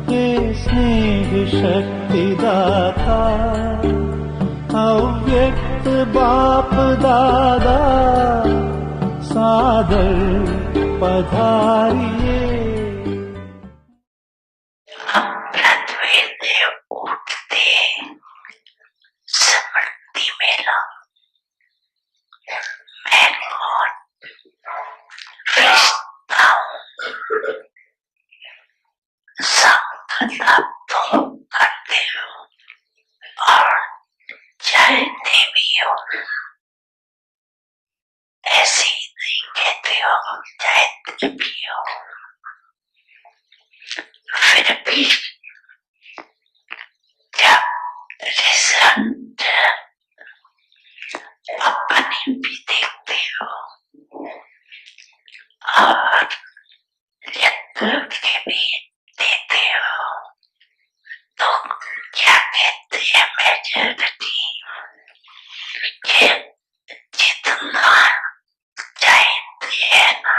हे स्नेह शक्ति दाता, अव्यक्त बाप दादा सादर पधारिए। स्मृति में लो, मैं कौन फरिश्ता हूँ, संकल्प तुम करते हो और जय देवी हो, ऐसे ही नहीं कहते हो जय देवी हो। फिर भी जब रिजल्ट अपने भी देखते हो और लिख के भी देते हो, तो क्या कहते हैं मेजॉरिटी कि जितना चाहते हैं ना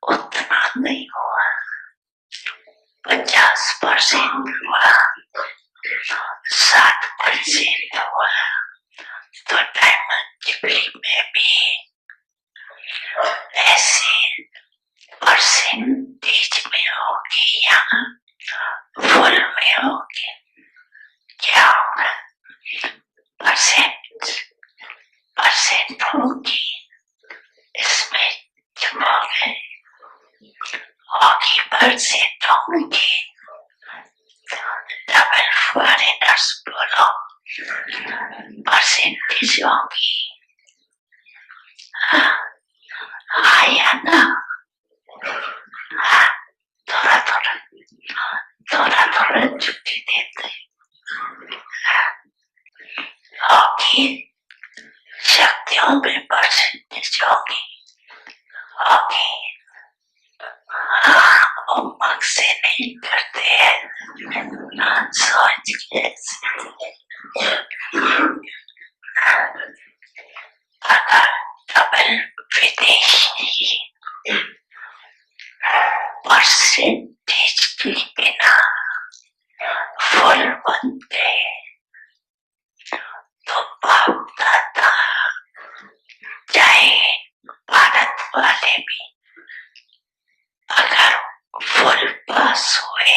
उतना नहीं हुआ, 50% हुआ, 60% हुआ। तो डायमंड जुबली में भी ऐसे परसेंटेज में होगी या फुल में होगी, क्या होगा? परसेंट होगी, इसमें छुपोगे होगी, परसेंट होंगी। डबल फॉरेनर्स बोलो, परसेंटेज होगी। हाँ या ना? हाँ, थोड़ा थोड़ा छुट्टी देते होगी, शक्तियों में परसेंटेज होगी। हाँ, उम्र से नहीं करते हैं, सोच के। अगर डबल विदेशी परसेंटेज के बिना फुल बन गए तो बाप दादा चाहे भारत वाले भी अगर फुल पास हुए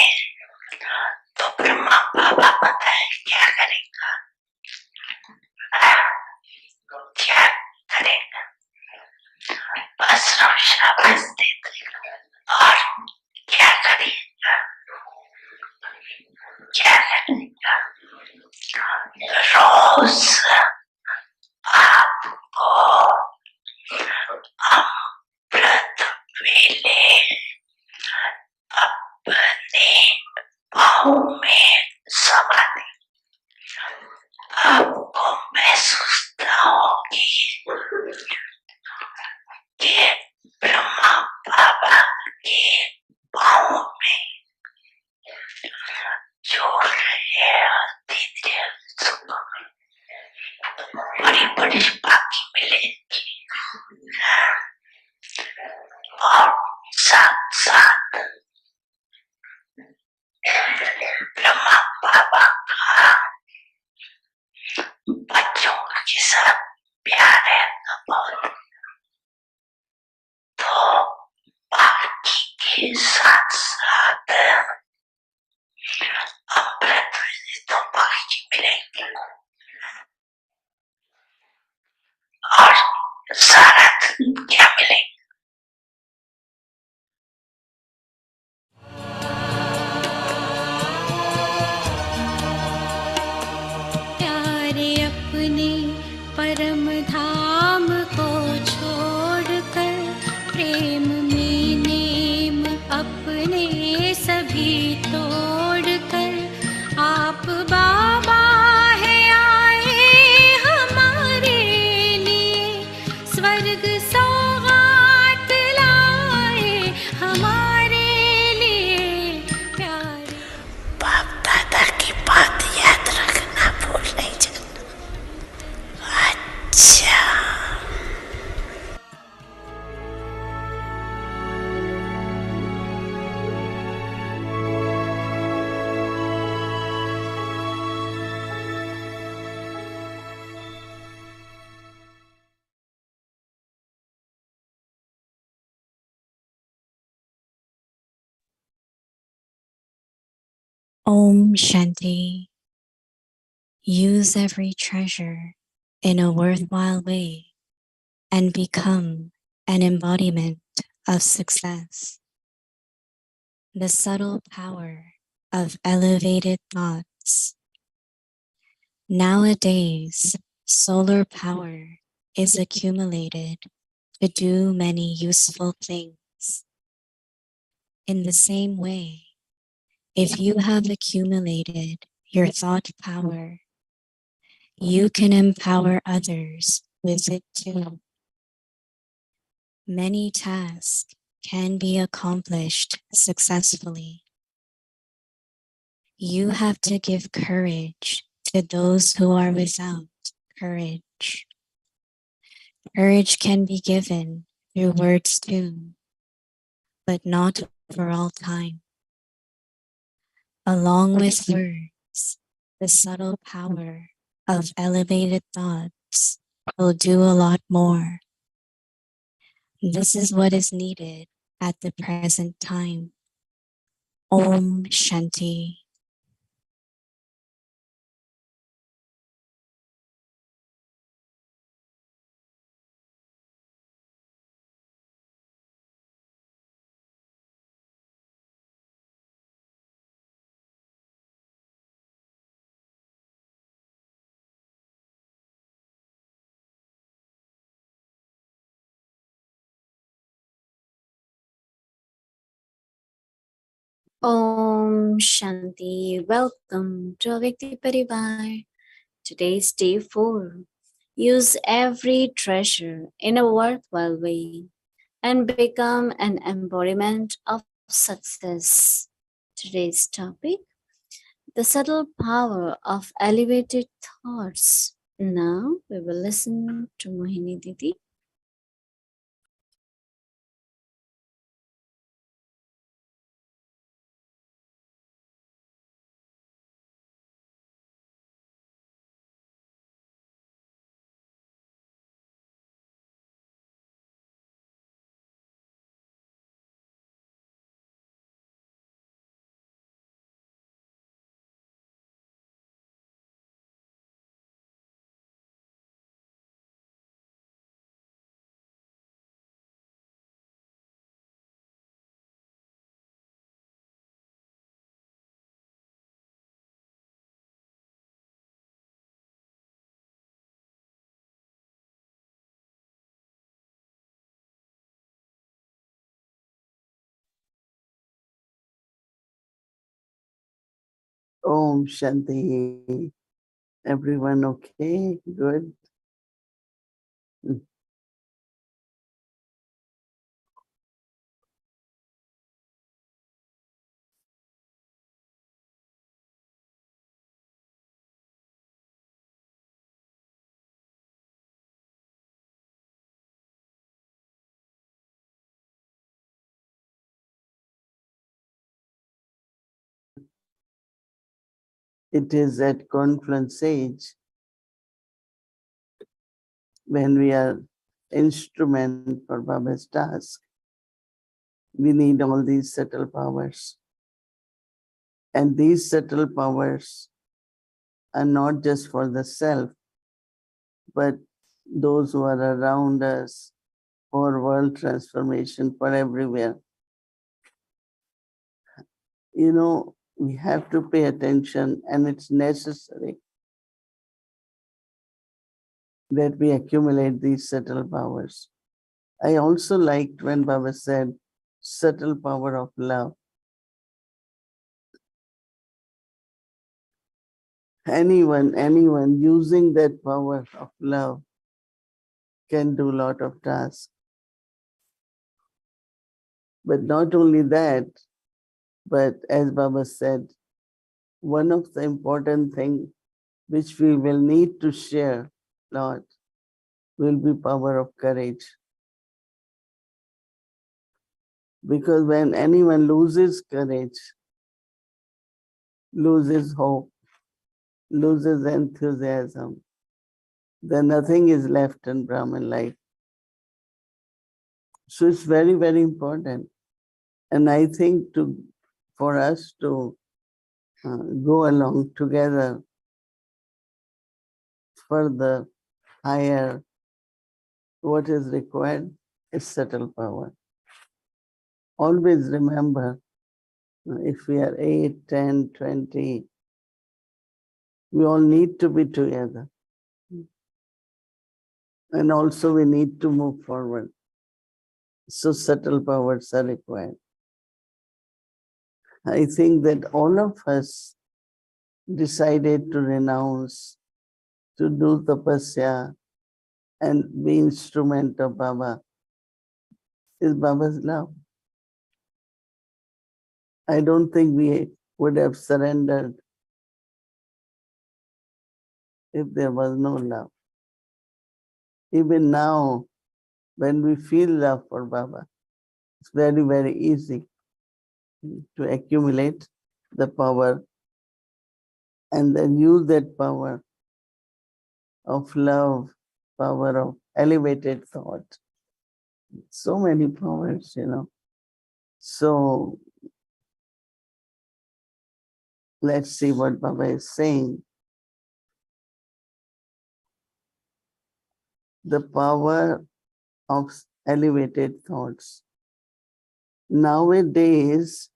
तो ब्रह्मा बाबा बताए क्या करेगा, क्या करेगा? बस शाबाश दे देगा। और क्या करेगा? रोज आपको अमृत वेले अपने पाँव में समाधि आपको महसूस होगी कि ब्रह्मा बाबा के पाँव में जो बड़ी बाकी मिलेगी और साथ साथ ब्रह्मा बाबा का बच्चों के साथ प्यार है बहुत, तो बाकी के साथ साथ अमृत तो बाकी मिलेंगे और सारा दिन क्या मिलेगा? प्यारे अपने परम धाम को छोड़कर प्रेम में नेम अपने सभी तोड़कर आप बाबा है आए हमारे लिए, स्वर्ग सौगात Om Shanti. Use every treasure in a worthwhile way and become an embodiment of success. The subtle power of elevated thoughts. Nowadays, solar power is accumulated to do many useful things. In the same way, if you have accumulated your thought power, you can empower others with it too. Many tasks can be accomplished successfully. You have to give courage to those who are without courage. Courage can be given through words too, but not for all time. Along with words, the subtle power of elevated thoughts will do a lot more. This is what is needed at the present time. Om Shanti. Om Shanti. Welcome to Avyakti Parivar. Today's day 4. Use every treasure in a worthwhile way and become an embodiment of success. Today's topic: the subtle power of elevated thoughts. Now we will listen to Mohini Didi. Om Shanti. Everyone okay? Good. It is at confluence age when we are instrument for Baba's task. We need all these subtle powers. And these subtle powers are not just for the self, but those who are around us, for world transformation, for everywhere. You know, we have to pay attention, and it's necessary that we accumulate these subtle powers. I also liked when Baba said, subtle power of love. Anyone using that power of love can do a lot of tasks. But not only that, but as Baba said, one of the important things which we will need to share a lot will be power of courage. Because when anyone loses courage, loses hope, loses enthusiasm, then nothing is left in Brahman life. So it's very, very important. And I think for us to go along together for the higher. What is required is subtle power. Always remember, if we are 8, 10, 20, we all need to be together. And also we need to move forward. So subtle powers are required. I think that all of us decided to renounce, to do tapasya and be instrument of Baba is Baba's love. I don't think we would have surrendered if there was no love. Even now, when we feel love for Baba, it's very, very easy to accumulate the power and then use that power of love, power of elevated thought. So many powers, So let's see what Baba is saying. The power of elevated thoughts. Nowadays,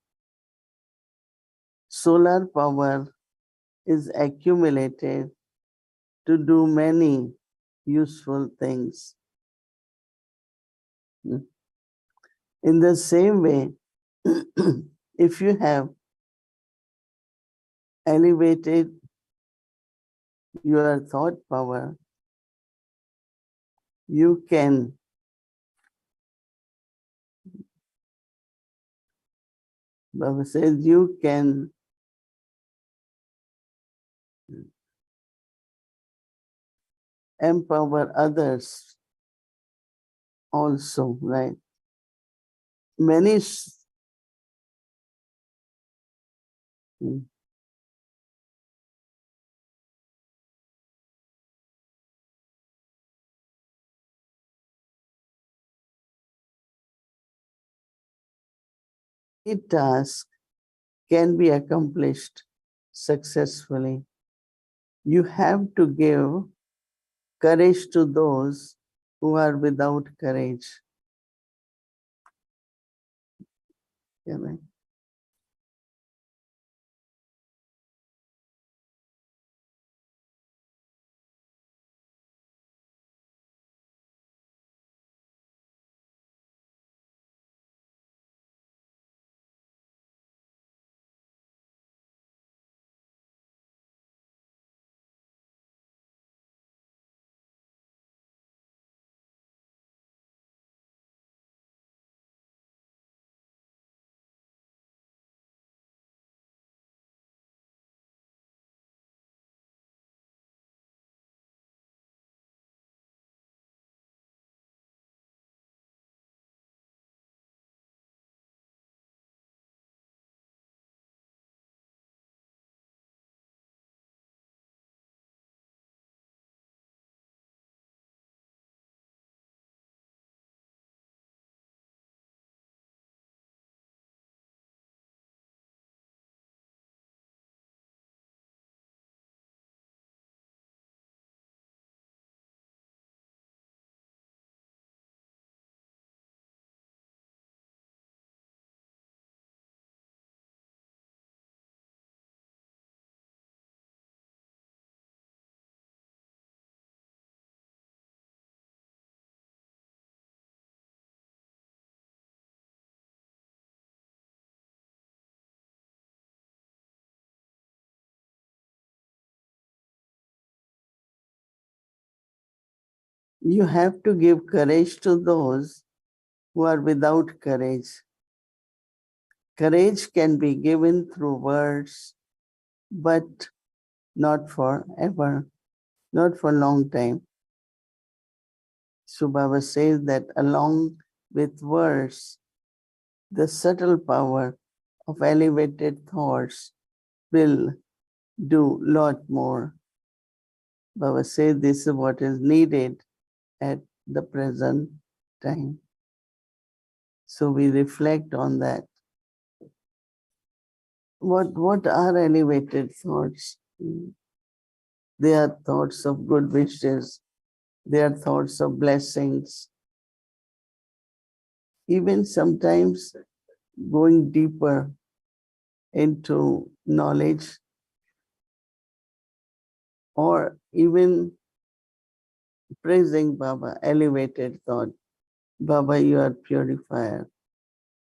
solar power is accumulated to do many useful things. In the same way, if you have elevated your thought power, you can Baba says you can empower others also, right? Many tasks can be accomplished successfully. You have to give courage to those who are without courage. Yeah, right? You have to give courage to those who are without courage. Courage can be given through words, but not forever, not for a long time. So Baba says that along with words, the subtle power of elevated thoughts will do lot more. Baba says this is what is needed at the present time. So we reflect on that. what are elevated thoughts? They are thoughts of good wishes. They are thoughts of blessings. Even sometimes going deeper into knowledge, or even praising Baba, elevated thought. Baba, you are purifier.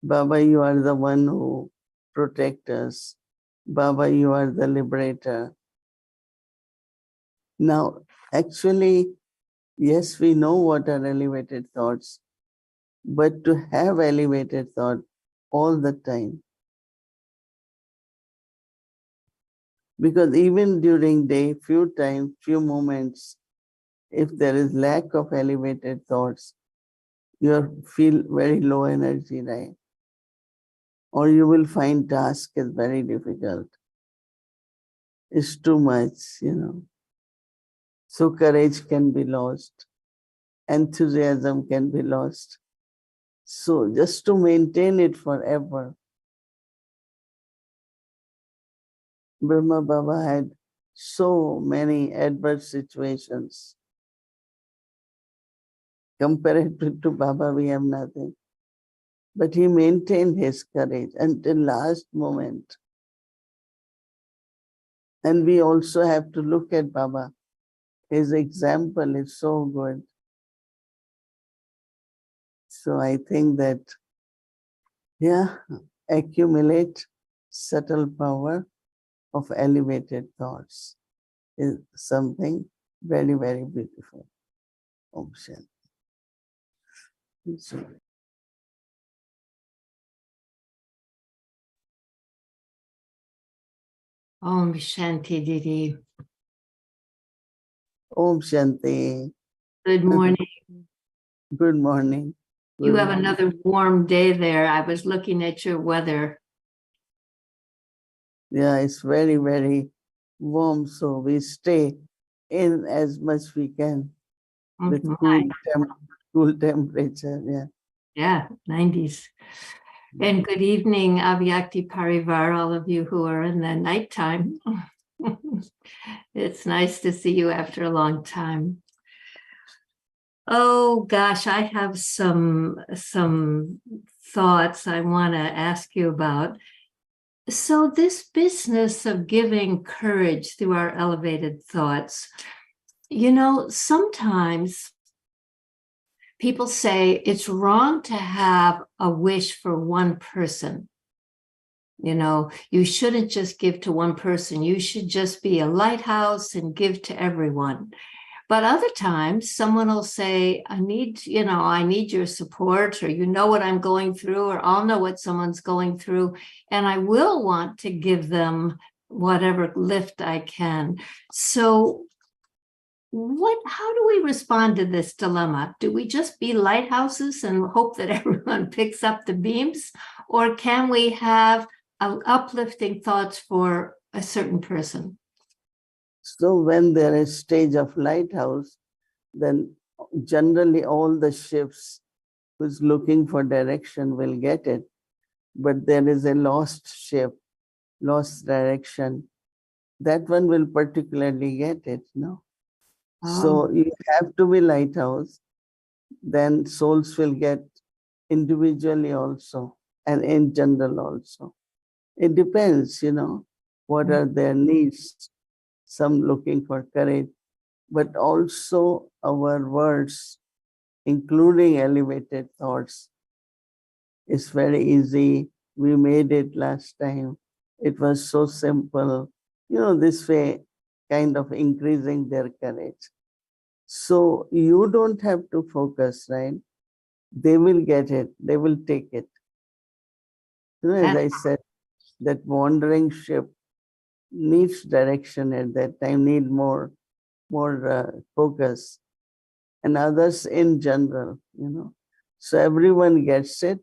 Baba, you are the one who protects us. Baba, you are the liberator. Now, actually, yes, we know what are elevated thoughts, but to have elevated thought all the time, because even during day, few times, few moments, if there is lack of elevated thoughts, you feel very low energy, right? Or you will find task is very difficult. It's too much, So courage can be lost. Enthusiasm can be lost. So just to maintain it forever, Brahma Baba had so many adverse situations. Compared to Baba, we have nothing. But he maintained his courage until last moment. And we also have to look at Baba. His example is so good. So I think that, accumulate subtle power of elevated thoughts is something very, very beautiful. Om Shanti. Om Shanti Didi. Om Shanti. Good morning. Good morning. You Good have morning. another warm day there. I was looking at your weather. Yeah, it's very, very warm, so we stay in as much we can with cool temperature. Yeah. Yeah, 90s. And good evening, Avyakti Parivar, all of you who are in the nighttime. It's nice to see you after a long time. Oh gosh, I have some thoughts I want to ask you about. So this business of giving courage through our elevated thoughts, sometimes people say it's wrong to have a wish for one person. You shouldn't just give to one person. You should just be a lighthouse and give to everyone. But other times someone will say, I need your support, or what I'm going through, or I'll know what someone's going through, and I will want to give them whatever lift I can. So how do we respond to this dilemma? Do we just be lighthouses and hope that everyone picks up the beams? Or can we have uplifting thoughts for a certain person? So when there is stage of lighthouse, then generally all the ships who's looking for direction will get it. But there is a lost ship, lost direction. That one will particularly get it, no? So you have to be lighthouse. Then souls will get individually also and in general also. It depends, what are their needs. Some looking for courage, but also our words, including elevated thoughts, is very easy. We made it last time. It was so simple. This way, kind of increasing their courage. So you don't have to focus, right? They will get it. They will take it. As I said, that wandering ship needs direction at that time, need more focus, and others in general, So everyone gets it,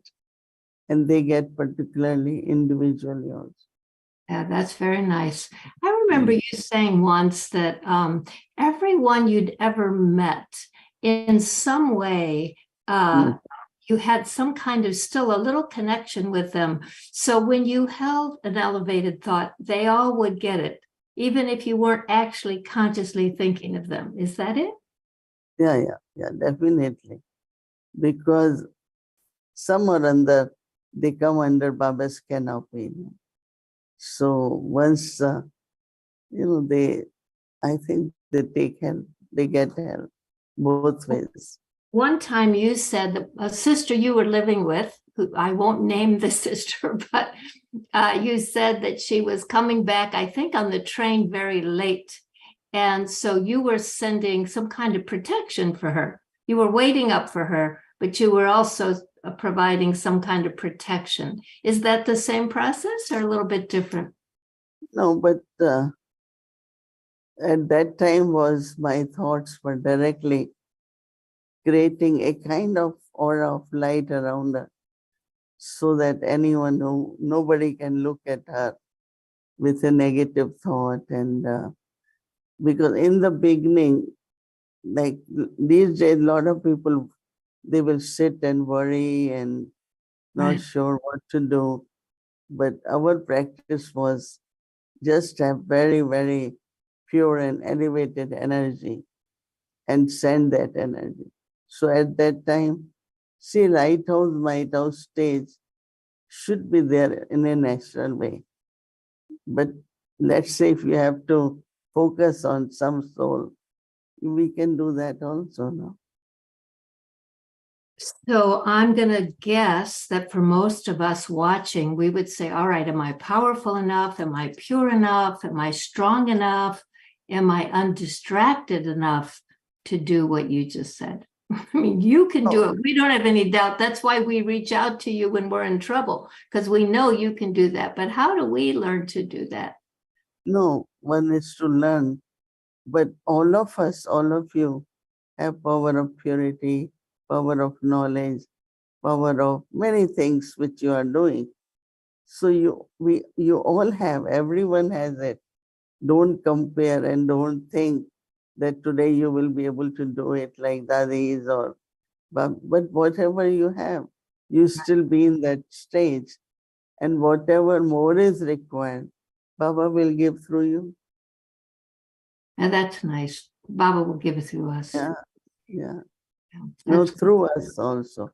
and they get particularly individually also. Yeah, that's very nice. I remember you saying once that everyone you'd ever met in some way you had some kind of still a little connection with them. So when you held an elevated thought, they all would get it, even if you weren't actually consciously thinking of them. Is that it? Yeah, definitely. Because some or other, they come under Baba's canopy. So once, I think they take help, they get help both ways. One time you said that a sister you were living with, who I won't name the sister, but you said that she was coming back, I think, on the train very late. And so you were sending some kind of protection for her. You were waiting up for her, but you were also providing some kind of protection. Is that the same process or a little bit different? No, but at that time my thoughts were directly creating a kind of aura of light around her, so that nobody can look at her with a negative thought. And because in the beginning, like these days, a lot of people, they will sit and worry and not Right. sure what to do. But our practice was just have very, very pure and elevated energy and send that energy. So at that time, see, Lighthouse stage should be there in a natural way. But let's say if you have to focus on some soul, we can do that also, no? So I'm going to guess that for most of us watching, we would say, all right, am I powerful enough? Am I pure enough? Am I strong enough? Am I undistracted enough to do what you just said? I mean, you can do it. We don't have any doubt. That's why we reach out to you when we're in trouble, because we know you can do that. But how do we learn to do that? No, one is to learn. But all of us, all of you, have power of purity, power of knowledge, power of many things which you are doing. So you all have, everyone has it. Don't compare and don't think that today you will be able to do it like Dadis but whatever you have, you still be in that stage. And whatever more is required, Baba will give through you. And that's nice. Baba will give it through us. Yeah. Yeah, No, that's, through us also.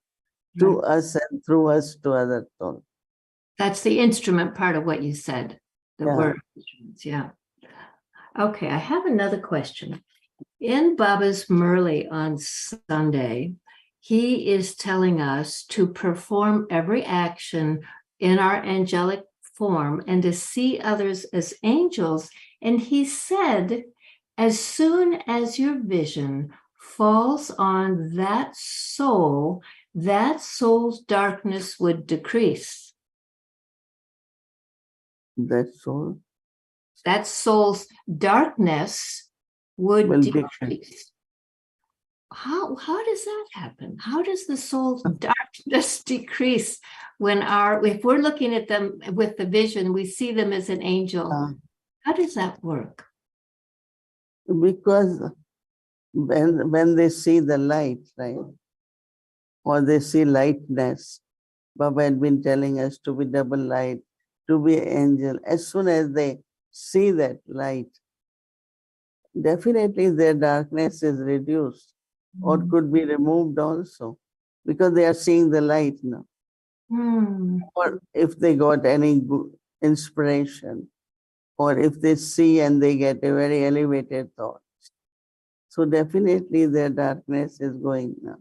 To us and through us to others also. that's the instrument part of what you said. The Yeah. word instruments, yeah. Okay, I have another question. In Baba's Murli on Sunday, he is telling us to perform every action in our angelic form and to see others as angels. And he said, as soon as your vision falls on that soul's darkness would decrease. That's all. That soul's darkness would Will decrease. How does that happen? How does the soul's darkness decrease when if we're looking at them with the vision, we see them as an angel? How does that work? Because when they see the light, right, or they see lightness, Baba had been telling us to be double light, to be angel. As soon as they see that light, definitely their darkness is reduced or could be removed also, because they are seeing the light now. Or if they got any good inspiration, or if they see and they get a very elevated thought. So definitely their darkness is going now.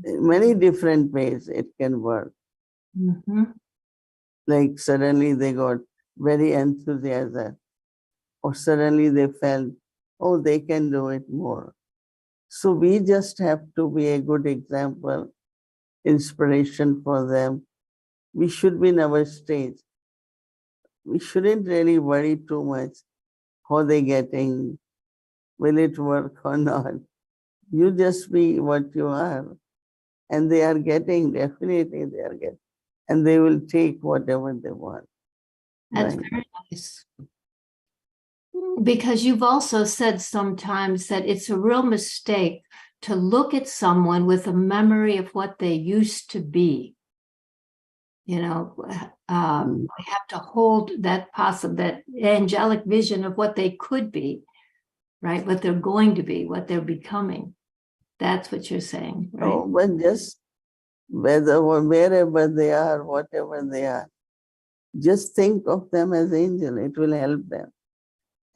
In many different ways it can work. Like suddenly they got very enthusiastic, or suddenly they felt, oh, they can do it more. So we just have to be a good example, inspiration for them. We should be in our stage. We shouldn't really worry too much how they're getting, will it work or not. You just be what you are. And they are getting, definitely they are getting. And they will take whatever they want. That's very nice. Because you've also said sometimes that it's a real mistake to look at someone with a memory of what they used to be. You know, we have to hold that that angelic vision of what they could be, right? What they're going to be, what they're becoming. That's what you're saying, right? Oh, but just wherever they are, whatever they are, just think of them as angel. It will help them.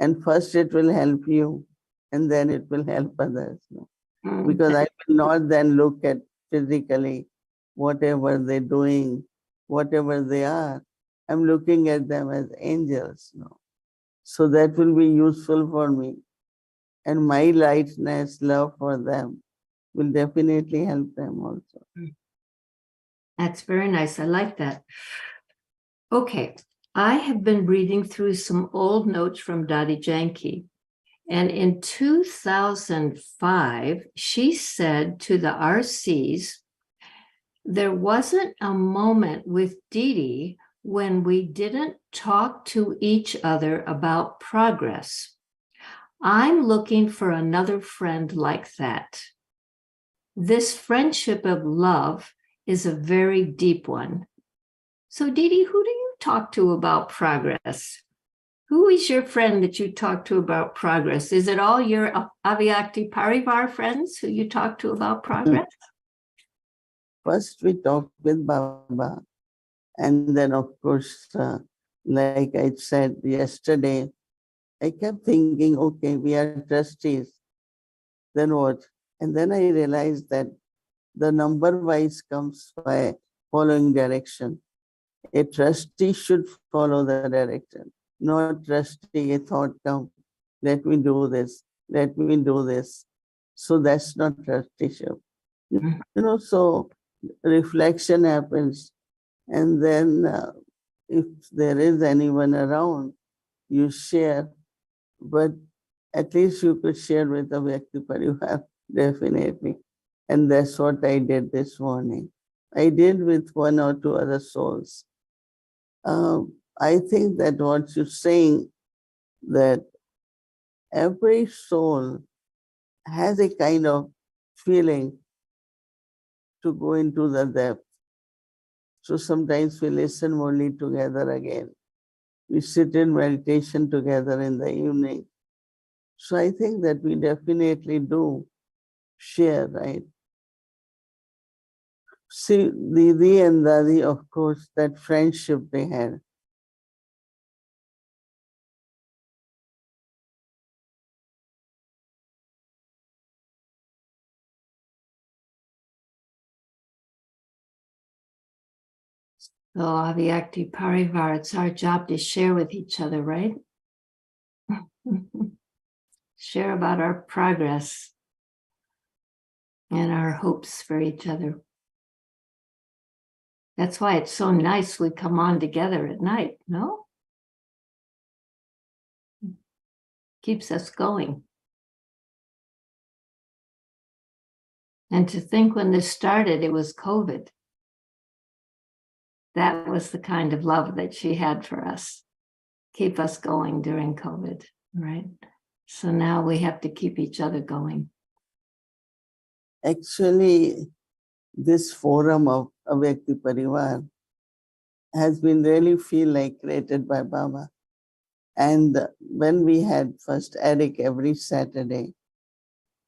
And first it will help you, and then it will help others. Because I will not then look at physically whatever they're doing, whatever they are. I'm looking at them as angels. So that will be useful for me. And my lightness, love for them will definitely help them also. That's very nice. I like that. Okay. I have been reading through some old notes from Dadi Janki. And in 2005, she said to the RCs, there wasn't a moment with Didi when we didn't talk to each other about progress. I'm looking for another friend like that. This friendship of love is a very deep one. So Didi, who do you talk to about progress? Who is your friend that you talk to about progress? Is it all your Avyakti Parivar friends who you talk to about progress? First, we talk with Baba. And then, of course, like I said yesterday, I kept thinking, okay, we are trustees. Then what? And then I realized that the number wise comes by following direction. A trustee should follow the direction. Not trustee, a thought come, let me do this, let me do this. So that's not trusteeship. So reflection happens. And then if there is anyone around, you share. But at least you could share with the Vyakti Parivar, definitely. And that's what I did this morning. I did with one or two other souls. I think that what you're saying, that every soul has a kind of feeling to go into the depth. So sometimes we listen only together again. We sit in meditation together in the evening. So I think that we definitely do share, right? See, Didi and Dadi, of course, that friendship they had. So Avyakti Parivar, it's our job to share with each other, right? Share about our progress and our hopes for each other. That's why it's so nice we come on together at night, no? Keeps us going. And to think when this started, it was COVID. That was the kind of love that she had for us. Keep us going during COVID, right? So now we have to keep each other going. Actually, this forum of Avyakti Parivar has been really feel like created by Baba. And when we had first Eric every Saturday,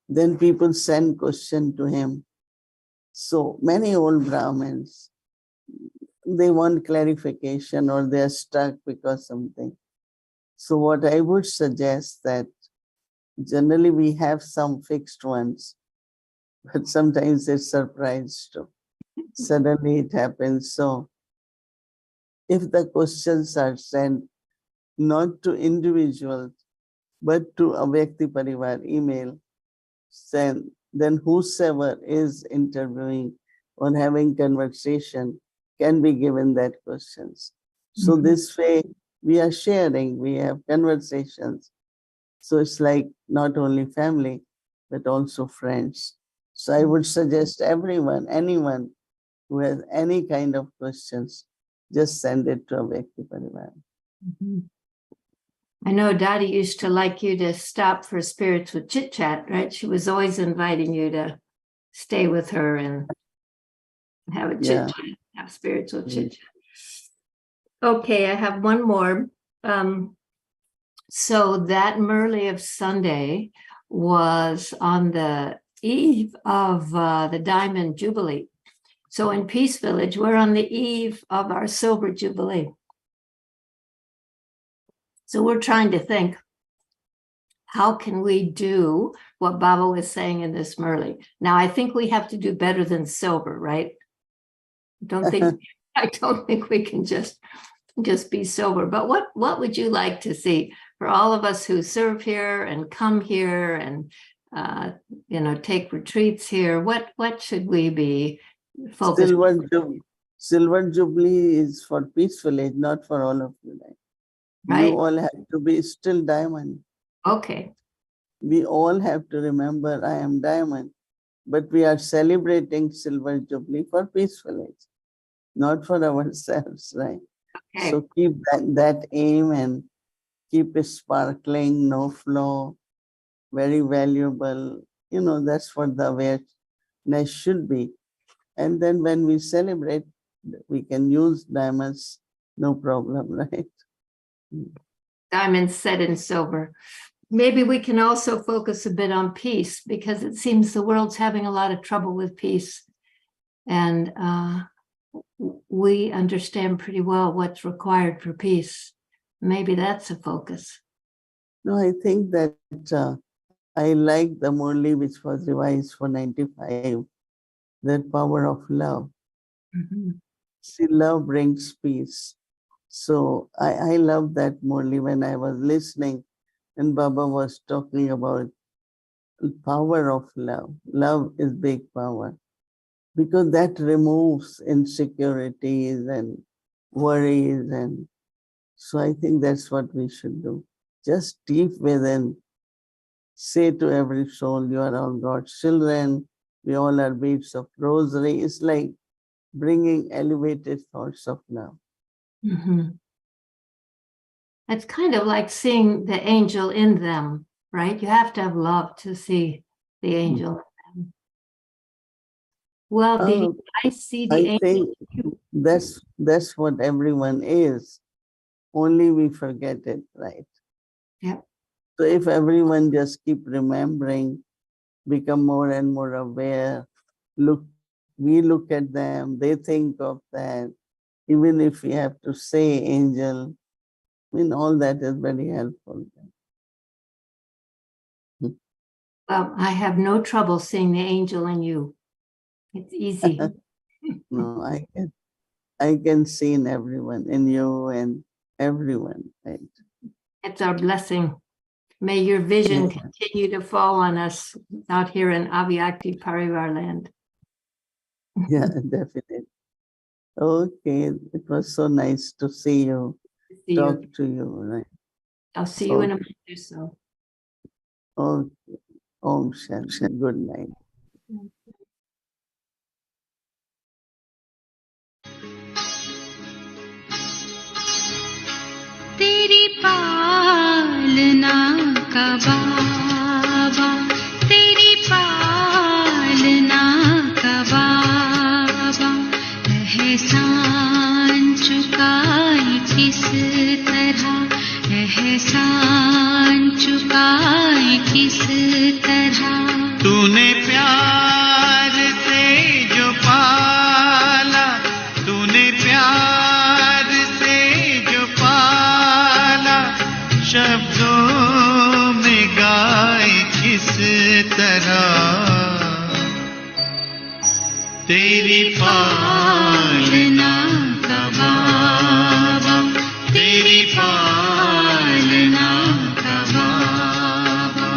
then people send question to him. So many old Brahmins, they want clarification or they're stuck because something. So what I would suggest that generally we have some fixed ones, but sometimes it's surprised too. Suddenly it happens. So if the questions are sent not to individuals, but to Avyakti Parivar email, then whosoever is interviewing or having conversation can be given that questions. So this way we are sharing, we have conversations. So it's like not only family, but also friends. So I would suggest everyone, anyone who has any kind of questions, just send it to Avyakti Parivar. I know Dottie used to like you to stop for spirits with chit chat, right? She was always inviting you to stay with her and have a chit chat, have spiritual chit chat. Okay, I have one more. So that Murli of Sunday was on the eve of the Diamond Jubilee. So in Peace Village, we're on the eve of our Silver Jubilee. So we're trying to think, how can we do what Baba was saying in this Murli? Now, I think we have to do better than silver, right? I don't think we can just be silver. But what would you like to see for all of us who serve here and come here and take retreats here? What should we be focused on? Silver Jubilee is for Peace Village, not for all of you. Right? You all have to be still diamond. Okay. We all have to remember I am diamond, but we are celebrating Silver Jubilee for Peace Village, not for ourselves, right? Okay. So keep that aim and keep it sparkling, no flaw, very valuable. That's what the awareness should be. And then when we celebrate, we can use diamonds, no problem, right? Diamonds set in silver. Maybe we can also focus a bit on peace, because it seems the world's having a lot of trouble with peace. And we understand pretty well what's required for peace. Maybe that's a focus. No, I think that I like the Murli which was revised for 95, that power of love. Mm-hmm. See, love brings peace. So I love that Murli when I was listening and Baba was talking about the power of love. Love is big power, because that removes insecurities and worries. And so I think that's what we should do. Just deep within, say to every soul, you are all God's children. We all are beads of rosary. It's like bringing elevated thoughts of love. Mm-hmm. It's kind of like seeing the angel in them, right? You have to have love to see the angel in them. Well, Didi, I see the angel. I think that's what everyone is. Only we forget it, right? Yeah. So if everyone just keep remembering, become more and more aware, we look at them, they think of that. Even if we have to say angel, all that is very helpful. Well, I have no trouble seeing the angel in you. It's easy. No, I can see in everyone, in you and everyone, right? It's our blessing. May your vision continue to fall on us out here in Avyakti Parivar land. Yeah, definitely. Okay, it was so nice to see you, talk to you, right? I'll see you in a month or so. Okay. Om Shanti. Good night. तेरी पालना का बाबा, तेरी पालना का बाबा, एहसान चुकाए किस तरह, एहसान चुकाए किस तरह। तूने प्यार से जो पाला, तूने प्यार से जो पाला, शब्दों में गाए किस तरह। तेरी पालना का बाबा, तेरी पालना का बाबा।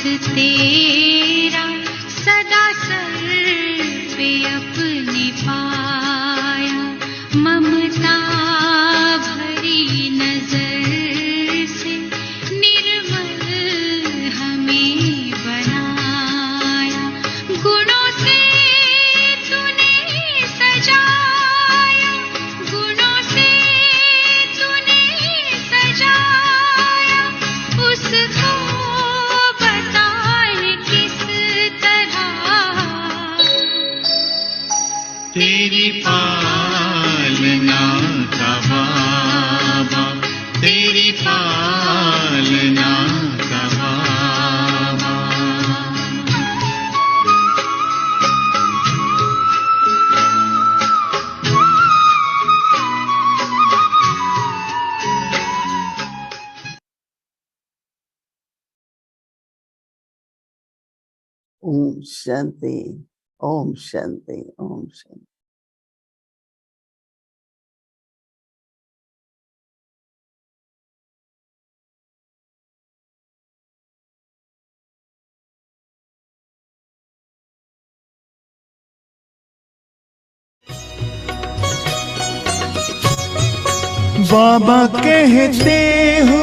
तेरा सदा सर पे अपने पाया, ममता भरी नजर से निर्मल हमें बनाया, गुणों से तूने सजाया, गुणों से तूने सजाया, उसको बताए किस तरह तेरी पालना का बाबा, तेरी पालना का बाबा। Om Shanti, Om Shanti, Om Shanti. बाबा कहते हो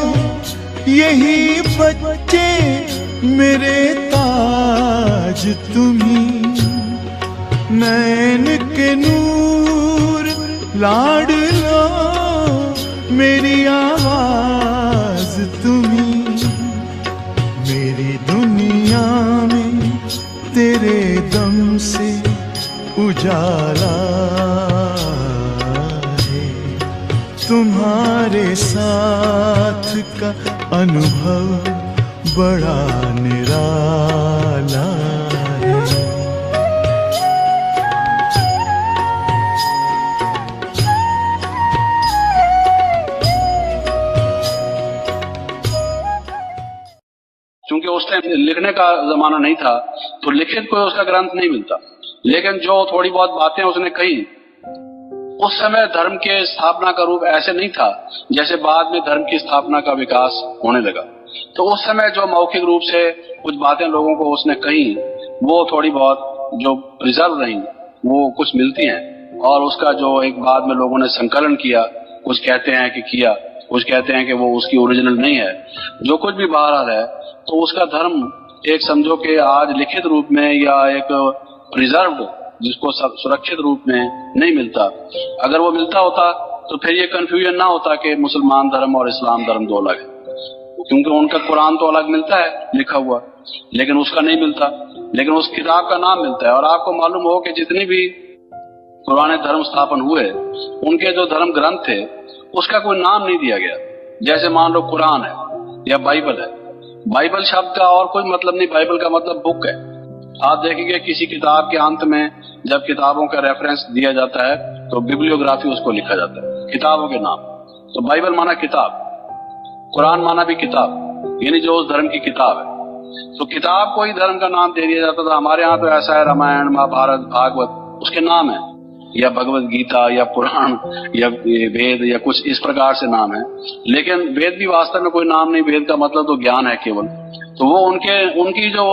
यही बच्चे मेरे ताज तुम्ही, नैन के नूर लाडलो मेरी आवाज तुम्ही, मेरी दुनिया में तेरे दम से उजाला है, तुम्हारे साथ का अनुभव बड़ा निराला है। क्योंकि उस टाइम लिखने का जमाना नहीं था तो लिखित कोई उसका ग्रंथ नहीं मिलता, लेकिन जो थोड़ी बहुत बातें उसने कही, उस समय धर्म के स्थापना का रूप ऐसे नहीं था जैसे बाद में धर्म की स्थापना का विकास होने लगा। तो उस समय जो मौखिक रूप से कुछ बातें लोगों को उसने कही, वो थोड़ी बहुत जो प्रिजर्व रही वो कुछ मिलती हैं, और उसका जो एक बाद में लोगों ने संकलन किया, कुछ कहते हैं कि किया, कुछ कहते हैं कि वो उसकी ओरिजिनल नहीं है। जो कुछ भी बहरहाल है तो उसका धर्म एक समझो कि आज लिखित रूप में या एक प्रिजर्व्ड, जिसको सुरक्षित रूप में नहीं मिलता। अगर वो मिलता होता तो फिर ये कंफ्यूजन ना होता कि मुसलमान धर्म और इस्लाम धर्म दो अलग है, क्योंकि उनका कुरान तो अलग मिलता है लिखा हुआ, लेकिन उसका नहीं मिलता, लेकिन उस किताब का नाम मिलता है। और आपको मालूम हो कि जितने भी पुराने धर्म स्थापन हुए, उनके जो धर्म ग्रंथ थे उसका कोई नाम नहीं दिया गया। जैसे मान लो कुरान है या बाइबल है, बाइबल शब्द का और कोई मतलब नहीं, बाइबल का मतलब बुक है। आप देखेंगे किसी किताब के अंत में जब किताबों का रेफरेंस दिया जाता है तो बिब्लियोग्राफी उसको लिखा जाता है, किताबों के नाम। तो बाइबल माना किताब, कुरान माना भी किताब, यानी जो उस धर्म की किताब है। तो किताब को ही धर्म का नाम दे दिया जाता था। हमारे यहाँ तो ऐसा है, रामायण, महाभारत, भागवत उसके नाम है, या भगवत गीता या पुराण या वेद या कुछ इस प्रकार से नाम है। लेकिन वेद भी वास्तव में कोई नाम नहीं, वेद का मतलब तो ज्ञान है केवल। तो वो उनकी जो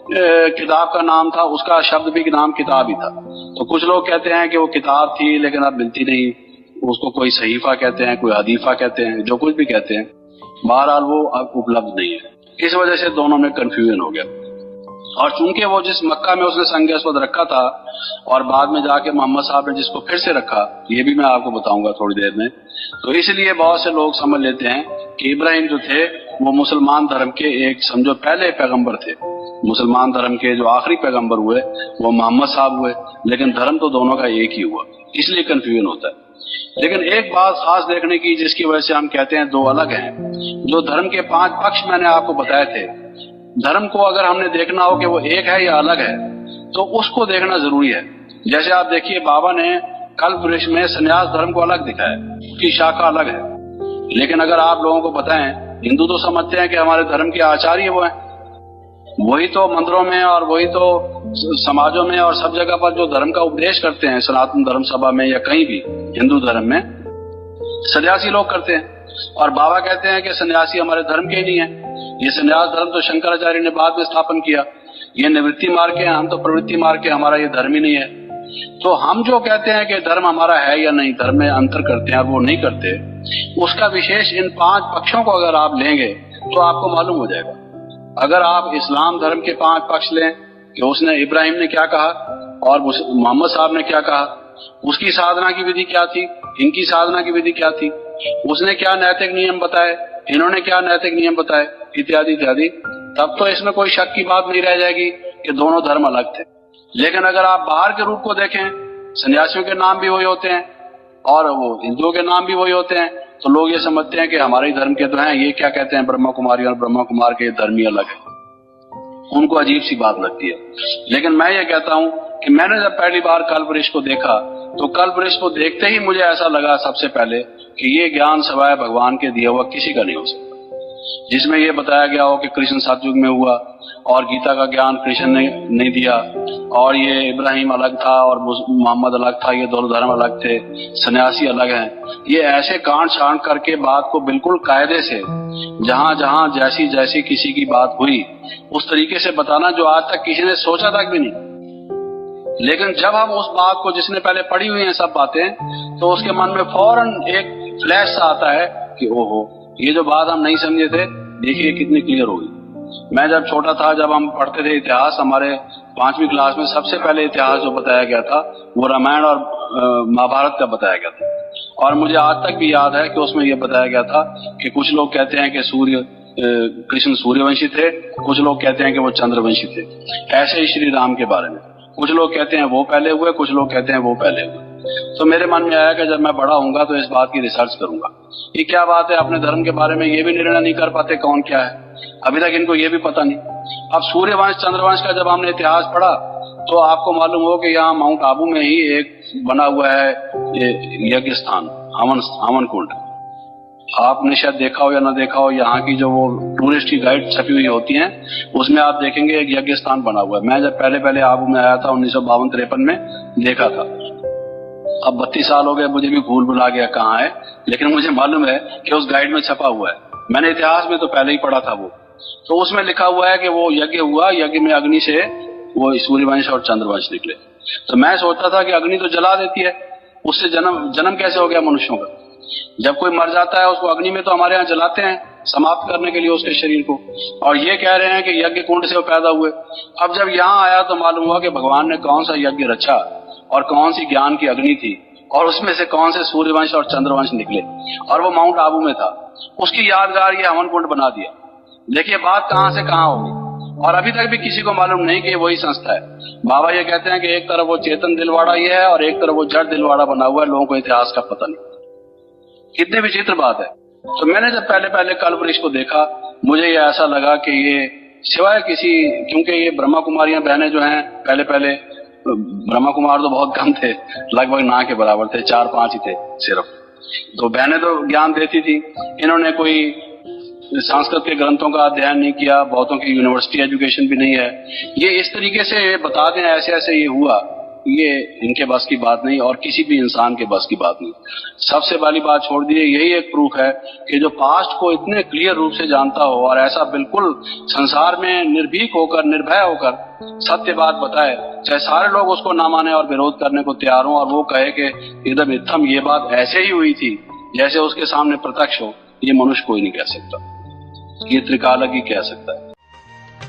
किताब का नाम था, उसका शब्द भी नाम किताब ही था। तो कुछ लोग कहते हैं कि वो किताब थी लेकिन अब मिलती नहीं, उसको कोई सहीफा कहते हैं, कोई हदीफा कहते हैं, जो कुछ भी कहते हैं, बहरहाल वो अब उपलब्ध नहीं है। इस वजह से दोनों में कंफ्यूजन हो गया। और चूंकि वो जिस मक्का में उसने संज्ञास्पद रखा था और बाद में जाके मोहम्मद साहब ने जिसको फिर से रखा, ये भी मैं आपको बताऊंगा थोड़ी देर में, तो इसलिए बहुत से लोग समझ लेते हैं कि इब्राहिम जो थे वो मुसलमान धर्म के एक समझो पहले पैगंबर थे। मुसलमान धर्म के जो आखिरी पैगंबर हुए वो मोहम्मद साहब हुए, लेकिन धर्म तो दोनों का एक ही हुआ, इसलिए कंफ्यूजन होता है। लेकिन एक बात खास देखने की जिसकी वजह से हम कहते हैं दो अलग हैं, जो धर्म के 5 पक्ष मैंने आपको बताए थे, धर्म को अगर हमने देखना हो कि वो एक है या अलग है तो उसको देखना जरूरी है। जैसे आप देखिए, बाबा ने कल्प वृक्ष में संन्यास धर्म को अलग दिखाया, उसकी शाखा अलग है। लेकिन अगर आप लोगों को बताएं, हिंदू तो समझते हैं कि हमारे धर्म के आचार्य वो हैं, वही तो मंदिरों में और वही तो समाजों में और सब जगह पर जो धर्म का उपदेश करते हैं, सनातन धर्म सभा में या कहीं भी हिंदू धर्म में सन्यासी लोग करते हैं। और बाबा कहते हैं कि सन्यासी हमारे धर्म के ही नहीं है। ये सन्यास धर्म तो शंकराचार्य ने बाद में स्थापन किया। ये निवृत्ति मार्ग के, हम तो प्रवृत्ति मार्ग के, हमारा ये धर्म ही नहीं है। तो हम जो कहते हैं कि धर्म हमारा है या नहीं, धर्म में अंतर करते हैं और वो नहीं करते, उसका विशेष इन 5 पक्षों को अगर आप लेंगे तो आपको मालूम हो जाएगा। अगर आप इस्लाम धर्म के 5 पक्ष लें कि उसने इब्राहिम ने क्या कहा और मोहम्मद साहब ने क्या कहा, उसकी साधना की विधि क्या थी, इनकी साधना की विधि क्या थी, उसने क्या नैतिक नियम बताए, इन्होंने क्या नैतिक नियम बताए, इत्यादि इत्यादि, तब तो इसमें कोई शक की बात नहीं रह जाएगी कि दोनों धर्म अलग थे। लेकिन अगर आप बाहर के रूप को देखें, सन्यासियों के नाम भी वही होते हैं और वो हिंदुओं के नाम भी वही होते हैं, तो लोग ये समझते हैं कि हमारे ही धर्म के तो हैं, ये क्या कहते हैं ब्रह्मा कुमारी और ब्रह्मा कुमार के धर्म ही अलग है। उनको अजीब सी बात लगती है। लेकिन मैं ये कहता हूं कि मैंने जब पहली बार कल्प वृक्ष को देखा तो कल्प वृक्ष को देखते ही मुझे ऐसा लगा सबसे पहले कि ये ज्ञान सवाय भगवान के दिया हुआ किसी का नहीं हो सकता। जिसमें ये बताया गया हो कि कृष्ण सतयुग में हुआ और गीता का ज्ञान कृष्ण ने नहीं दिया और ये इब्राहिम अलग था और मोहम्मद अलग था, ये दोनों धर्म अलग थे, सन्यासी अलग हैं, ये ऐसे कांड छांट करके बात को बिल्कुल कायदे से जहां जहां जैसी जैसी किसी की बात हुई उस तरीके से बताना जो आज तक किसी ने सोचा तक भी नहीं। लेकिन जब हम उस बात को, जिसने पहले पढ़ी हुई है सब बातें, तो उसके मन में फौरन एक फ्लैश सा आता है कि ओहो, ये जो बात हम नहीं समझे थे, देखिए कितनी क्लियर होगी। मैं जब छोटा था, जब हम पढ़ते थे इतिहास, हमारे 5वीं क्लास में सबसे पहले इतिहास जो बताया गया था वो रामायण और महाभारत का बताया गया था। और मुझे आज तक भी याद है कि उसमें यह बताया गया था कि कुछ लोग कहते हैं कि कृष्ण सूर्यवंशी थे, कुछ लोग कहते हैं कि वो चंद्रवंशी थे। ऐसे ही श्री राम के बारे में कुछ लोग कहते हैं वो पहले हुए, कुछ लोग कहते हैं वो पहले हुए। तो मेरे मन में आया कि जब मैं बड़ा होऊंगा तो इस बात की रिसर्च करूंगा। ये क्या बात है, अपने धर्म के बारे में ये भी निर्णय नहीं कर पाते कौन क्या है, अभी तक इनको ये भी पता नहीं। अब सूर्यवंश चंद्रवंश का जब हमने इतिहास पढ़ा तो आपको मालूम हो कि यहाँ माउंट आबू में ही एक बना हुआ है यज्ञ स्थान, हवन कुंड। आपने शायद देखा हो या ना देखा हो, यहाँ की जो वो टूरिस्ट की गाइड छपी हुई होती हैं उसमें आप देखेंगे एक यज्ञ स्थान बना हुआ है। मैं जब पहले आबू में आया था 1952-53 में देखा था। अब 32 साल हो गए, मुझे भी भूल भुला गया कहाँ है, लेकिन मुझे मालूम है कि उस गाइड में छपा हुआ है। मैंने इतिहास में तो पहले ही पढ़ा था वो, तो उसमें लिखा हुआ है कि वो यज्ञ हुआ, यज्ञ में अग्नि से वो सूर्यवंश और चंद्रवंश निकले। तो मैं सोचता था कि अग्नि तो जला देती है, उससे जन्म कैसे हो गया मनुष्यों का। जब कोई मर जाता है उसको अग्नि में तो हमारे यहाँ जलाते हैं समाप्त करने के लिए उसके शरीर को, और ये कह रहे हैं कि यज्ञ कुंड से वो पैदा हुए। अब जब यहाँ आया तो मालूम हुआ कि भगवान ने कौन सा यज्ञ रचा और कौन सी ज्ञान की अग्नि थी और उसमें से कौन से सूर्यवंश और चंद्रवंश निकले, और वो माउंट आबू में था। उसकी यादगार ये हवन कुंड बना दिया। देखिए बात कहां से कहां होगी, और अभी तक भी किसी को मालूम नहीं कि वही संस्था है। बाबा ये कहते हैं कि एक तरफ वो चेतन दिलवाड़ा ये है और एक तरफ वो जड़ दिलवाड़ा बना हुआ है, लोगों को इतिहास का पता नहीं। कितनी विचित्र बात है। तो मैंने जब पहले कल्प वृक्ष को देखा, मुझे ये ऐसा लगा कि ये सिवाय किसी, क्योंकि ये ब्रह्मा कुमारियां बहनें जो हैं, पहले ब्रह्मा कुमार तो बहुत कम थे, लगभग ना के बराबर थे, 4-5 ही थे सिर्फ। तो बहनें तो ज्ञान देती थी। इन्होंने कोई संस्कृत के ग्रंथों का अध्ययन नहीं किया, बहुतों की यूनिवर्सिटी एजुकेशन भी नहीं है। ये इस तरीके से बता दें ऐसे ऐसे ये हुआ, ये इनके बस की बात नहीं और किसी भी इंसान के बस की बात नहीं। सबसे पहली बात छोड़ दिए, यही एक प्रूफ है कि जो पास्ट को इतने क्लियर रूप से जानता हो और ऐसा बिल्कुल संसार में निर्भीक होकर, निर्भय होकर सत्य बात बताए, चाहे सारे लोग उसको ना माने और विरोध करने को तैयार हो, और वो कहे कि एकदम इत्थम ये बात ऐसे ही हुई थी जैसे उसके सामने प्रत्यक्ष हो, ये मनुष्य कोई नहीं कह सकता। ये त्रिकालज्ञ ही कह सकता है।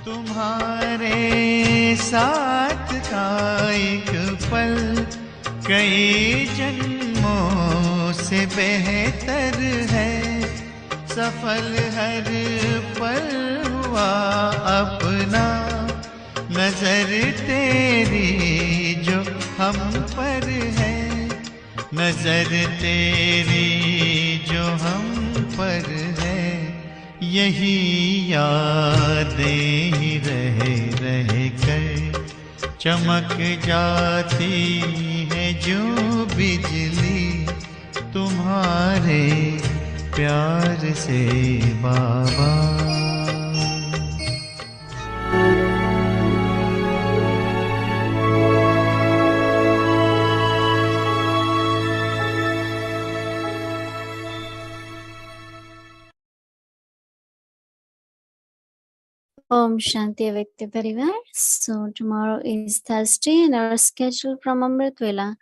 तुम्हारे साथ का एक पल कई जन्मों से बेहतर है, सफल हर पल हुआ अपना, नजर तेरी जो हम पर है, नजर तेरी जो हम पर है, यही यादें ही रह कर चमक जाती है जो बिजली तुम्हारे प्यार से बाबा। Om Shanti Vyakti Parivar. So tomorrow is Thursday and our schedule from Amrit Vela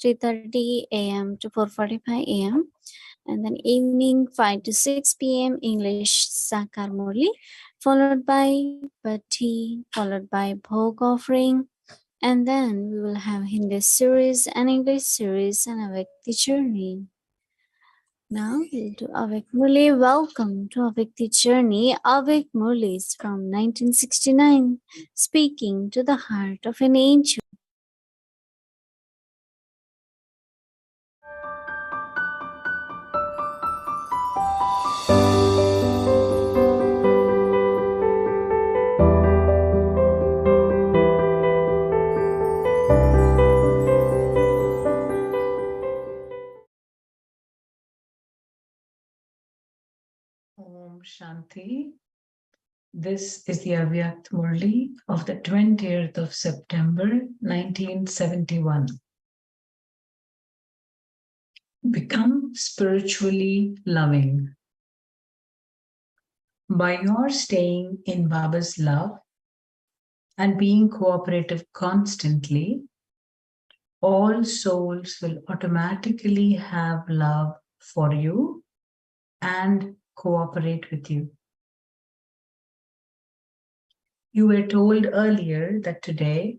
3:30 a.m. to 4:45 a.m. and then evening 5 to 6 p.m. English Sakar Murli, followed by Bhatti, followed by Bhog offering, and then we will have Hindi series and English series and Avyakti journey. Now we'll do Avik Murli. Welcome to Avyakti Journey. Avik Murli is from 1969, speaking to the heart of an angel. Om Shanti. This is the Avyakt Murli of the 20th of September, 1971. Become spiritually loving. By your staying in Baba's love and being cooperative constantly, all souls will automatically have love for you and cooperate with you. You were told earlier that today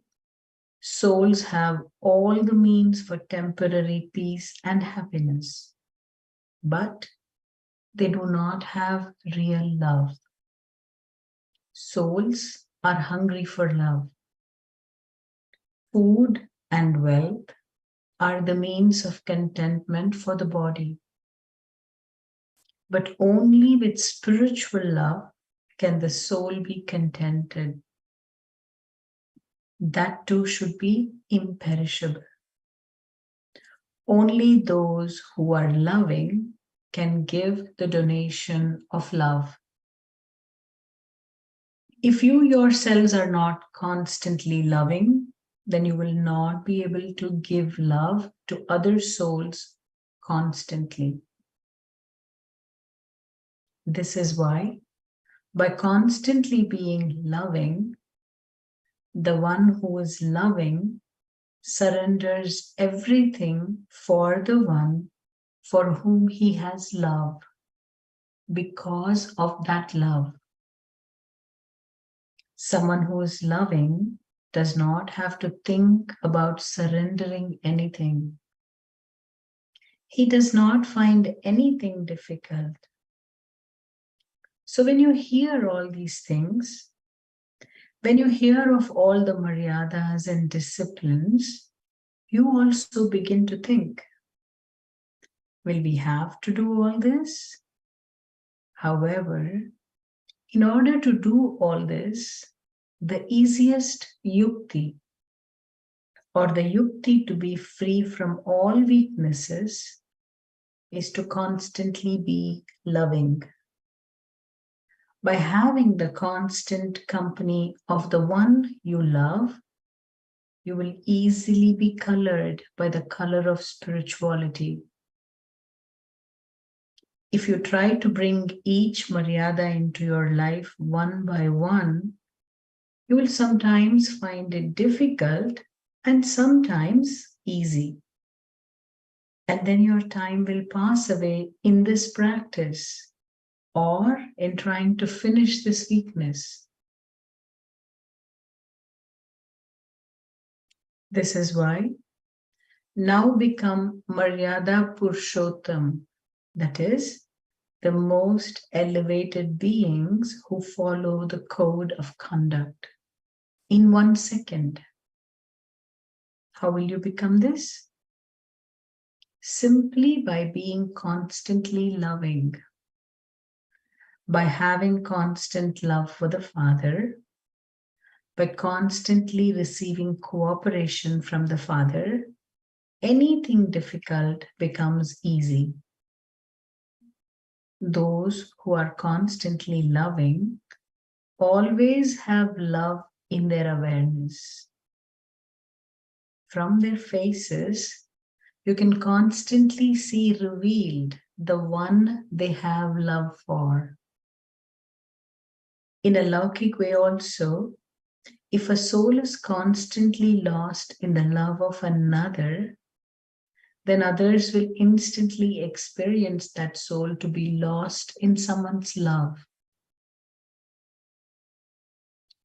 souls have all the means for temporary peace and happiness, but they do not have real love. Souls are hungry for love. Food and wealth are the means of contentment for the body, but only with spiritual love can the soul be contented. That too should be imperishable. Only those who are loving can give the donation of love. If you yourselves are not constantly loving, then you will not be able to give love to other souls constantly. This is why, by constantly being loving, the one who is loving surrenders everything for the one for whom he has love, because of that love. Someone who is loving does not have to think about surrendering anything. He does not find anything difficult. So when you hear all these things, when you hear of all the maryadas and disciplines, you also begin to think, will we have to do all this? However, in order to do all this, the easiest yukti, or the yukti to be free from all weaknesses, is to constantly be loving. By having the constant company of the one you love, you will easily be colored by the color of spirituality. If you try to bring each Maryada into your life one by one, you will sometimes find it difficult and sometimes easy. And then your time will pass away in this practice or in trying to finish this weakness. This is why now become Maryada Purushottam, that is, the most elevated beings who follow the code of conduct in 1 second. How will you become this? Simply by being constantly loving, by having constant love for the Father, by constantly receiving cooperation from the Father. Anything difficult becomes easy. Those who are constantly loving always have love in their awareness. From their faces, you can constantly see revealed the one they have love for. In a Laukik way also, if a soul is constantly lost in the love of another, then others will instantly experience that soul to be lost in someone's love.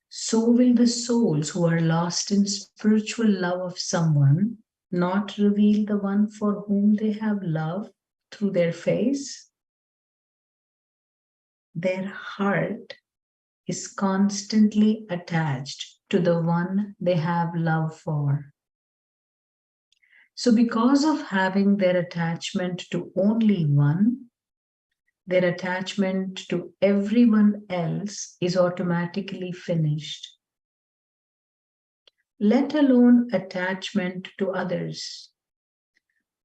So will the souls who are lost in spiritual love of someone not reveal the one for whom they have love through their face? Their heart is constantly attached to the one they have love for. So because of having their attachment to only one, their attachment to everyone else is automatically finished. Let alone attachment to others,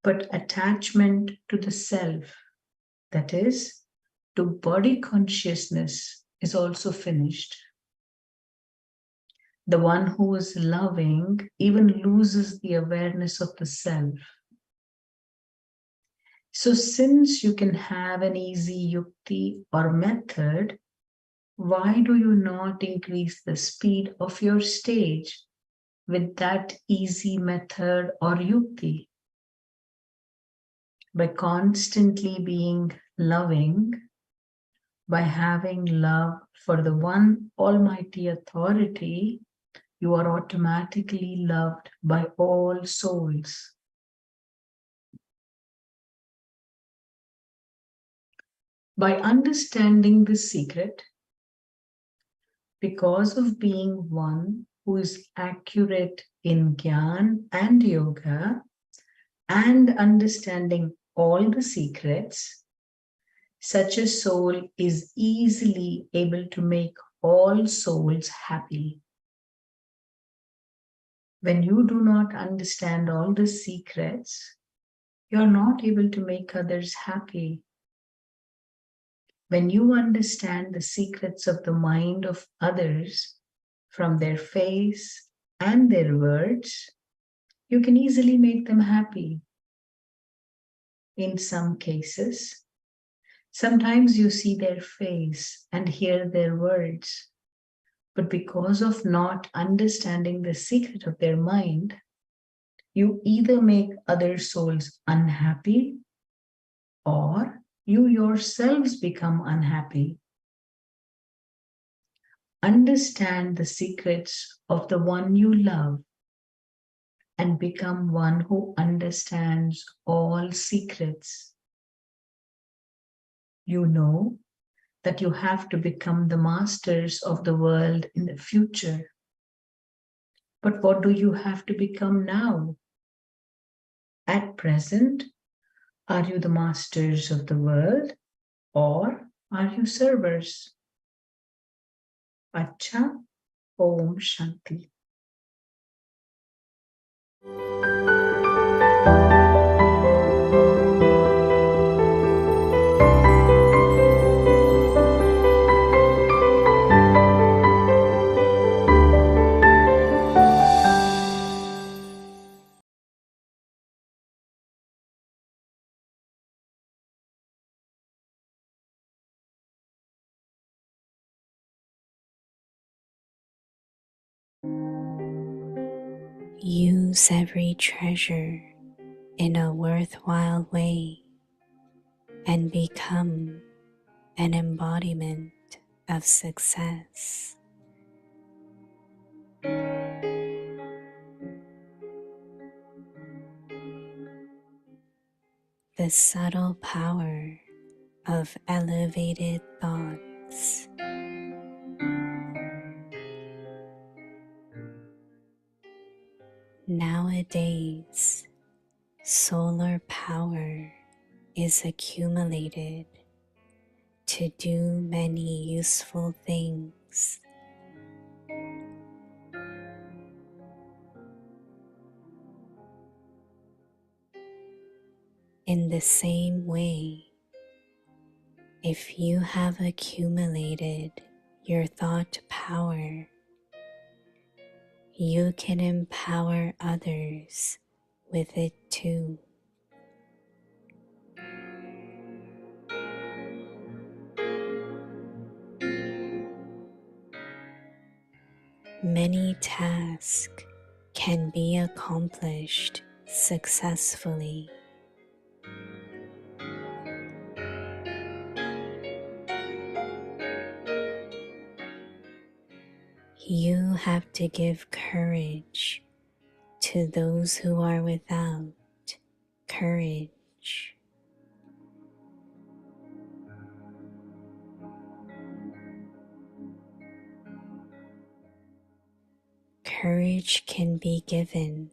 but attachment to the self, that is, to body consciousness, is also finished. The one who is loving even loses the awareness of the self. So since you can have an easy yukti or method, why do you not increase the speed of your stage with that easy method or yukti? By constantly being loving, by having love for the one almighty authority, you are automatically loved by all souls. By understanding this secret, because of being one who is accurate in Gyan and Yoga, and understanding all the secrets, such a soul is easily able to make all souls happy. When you do not understand all the secrets, you are not able to make others happy. When you understand the secrets of the mind of others from their face and their words, you can easily make them happy. In some cases, sometimes you see their face and hear their words, but because of not understanding the secret of their mind, you either make other souls unhappy or you yourselves become unhappy. Understand the secrets of the one you love and become one who understands all secrets. You know that you have to become the masters of the world in the future. But what do you have to become now? At present, are you the masters of the world or are you servers? Acha, Om Shanti. Use every treasure in a worthwhile way and become an embodiment of success. The subtle power of elevated thoughts. Nowadays, solar power is accumulated to do many useful things. In the same way, if you have accumulated your thought power, you can empower others with it too. many tasks can be accomplished successfully. You have to give courage to those who are without courage. Courage can be given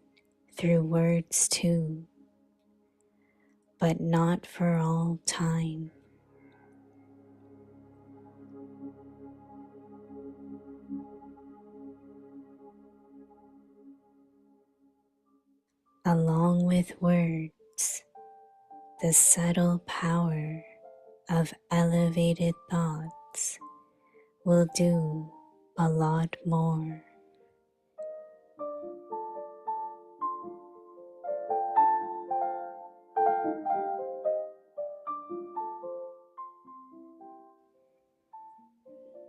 through words too, but not for all time. Along with words, the subtle power of elevated thoughts will do a lot more.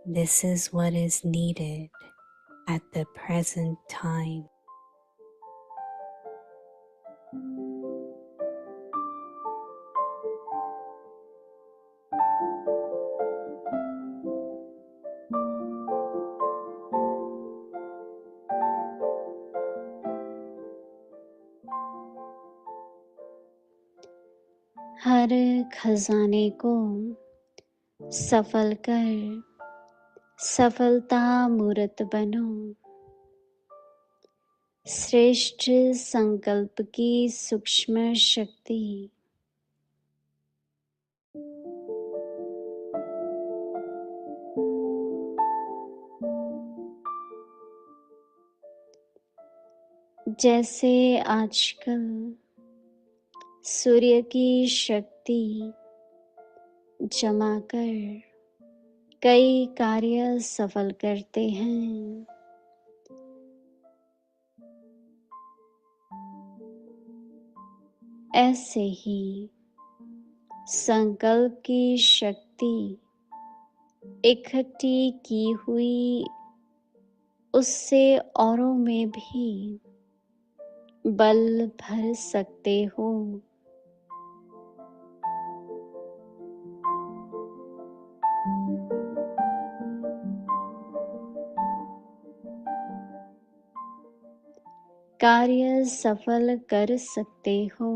This is what is needed at the present time. हर खजाने को सफल कर सफलता मूर्त बनो। श्रेष्ठ संकल्प की सूक्ष्म शक्ति जैसे आजकल सूर्य की शक्ति जमा कर कई कार्य सफल करते हैं, ऐसे ही संकल्प की शक्ति इकट्ठी की हुई उससे औरों में भी बल भर सकते हो। कार्य सफल कर सकते हो।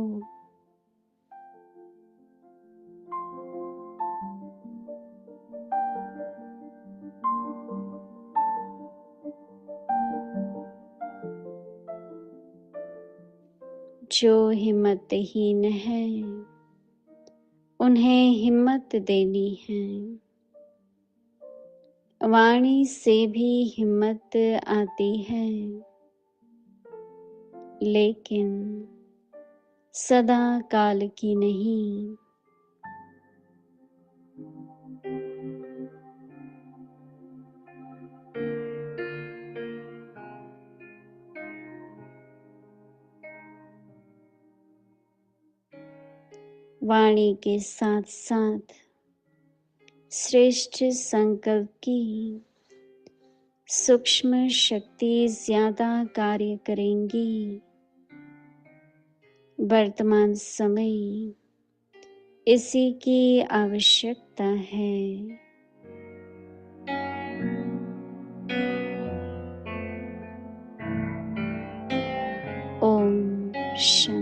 जो हिम्मतहीन है उन्हें हिम्मत देनी है। वाणी से भी हिम्मत आती है, लेकिन सदा काल की नहीं। वाणी के साथ साथ श्रेष्ठ संकल्प की सूक्ष्म शक्ति ज्यादा कार्य करेंगी। वर्तमान समय इसी की आवश्यकता है। ओम शांति।